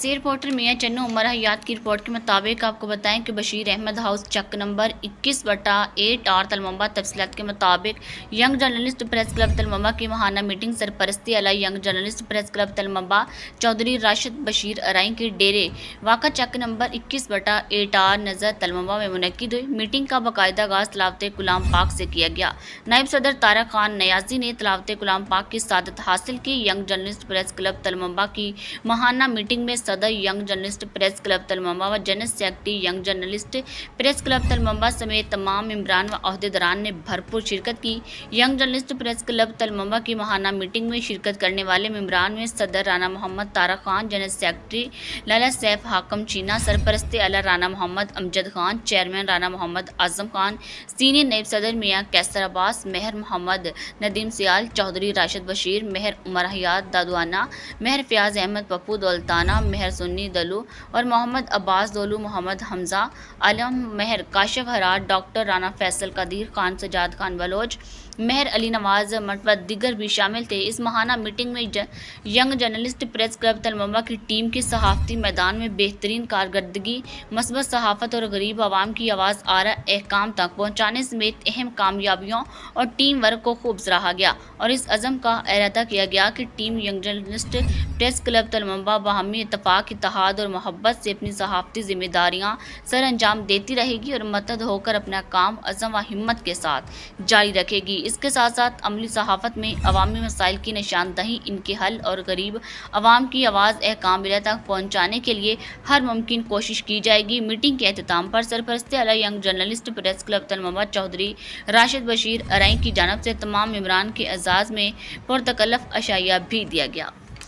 से रिपोर्टर मियां चन्नू उमर हयात की रिपोर्ट के मुताबिक आपको बताएं कि बशीर अहमद हाउस चक नंबर 21/8 और तलमंबा। तफसीलात के मुताबिक young journalist press club Tulamba की माहाना मीटिंग सरपरस्ती अला young journalist press club Tulamba Chaudhry Rashid Bashir Arain के डेरे वाक़ा चक नंबर 21/8 आर नज़र तलमंबा में मुनक्किद हुई। मीटिंग का बाकायदा आगाज़ तलावत कुलाम पाक से किया गया। नायब सदर तारक खान नयाजी ने तलावत कुलाम पाक की सादत हासिल की। Young journalist press club Tulamba की माहाना मीटिंग में सदर young journalist press club Tulamba व general secretary young journalist press club Tulamba समेत तमाम मेंबरान व अहदेदारान ने भरपूर शिरकत की। Young journalist press club Tulamba की माहाना मीटिंग में शिरकत करने वाले मेंबरान में सदर राना मोहम्मद तारक खान, जनरल सेक्रेटरी लाला सैफ हाकम चीना, सरपरस्ती आला राना मोहम्मद अमजद खान, चेयरमैन राना मोहम्मद आजम खान, सीनियर नायब सदर मियां कैसर अब्बास, मेहर मोहम्मद नदीम सियाल, चौधरी राशिद बशीर, मेहर उमर हयात दादुआना, मेहर फयाज अहमद पप्पू दौलताना, मेहर सुन्नी दलू और मोहम्मद अब्बास दोलू, मोहम्मद हमजा आलम, मेहर काशिफ हरार, डॉक्टर राना फैसल कदीर खान, सजाद खान बलोच, मेहर अली नवाज मट व दिगर भी शामिल थे। इस माहाना मीटिंग में young journalist press club Tulamba की टीम की सहाफ़ती मैदान में बेहतरीन कारकर्दगी, मस्बत सहाफ़त और गरीब आवाम की आवाज़ आरा अहकाम तक पहुँचाने समेत अहम कामयाबियों और टीम वर्क को खूब सराहा गया और इस अज़म का इरादा किया गया कि team young journalist press club Tulamba बाहमी इत्तफाक, इत्तेहाद और मोहब्बत से अपनी सहाफ़ती जिम्मेदारियाँ सर अंजाम देती रहेगी और मुत्तहद होकर अपना काम अज़म व हिम्मत के साथ जारी रखेगी। इसके साथ साथ अमली सहाफ़त में अवामी मसाइल की निशानदही, इनके हल और गरीब अवाम की आवाज़ अहकाम तक पहुँचाने के लिए हर मुमकिन कोशिश की जाएगी। मीटिंग के अहतमाम पर सरपरस्ती आला young journalist press club Tulamba Chaudhry Rashid Bashir Arain की जानिब से तमाम मेंबरान के एजाज़ में पुरतकल्लफ अशाइया भी दिया गया।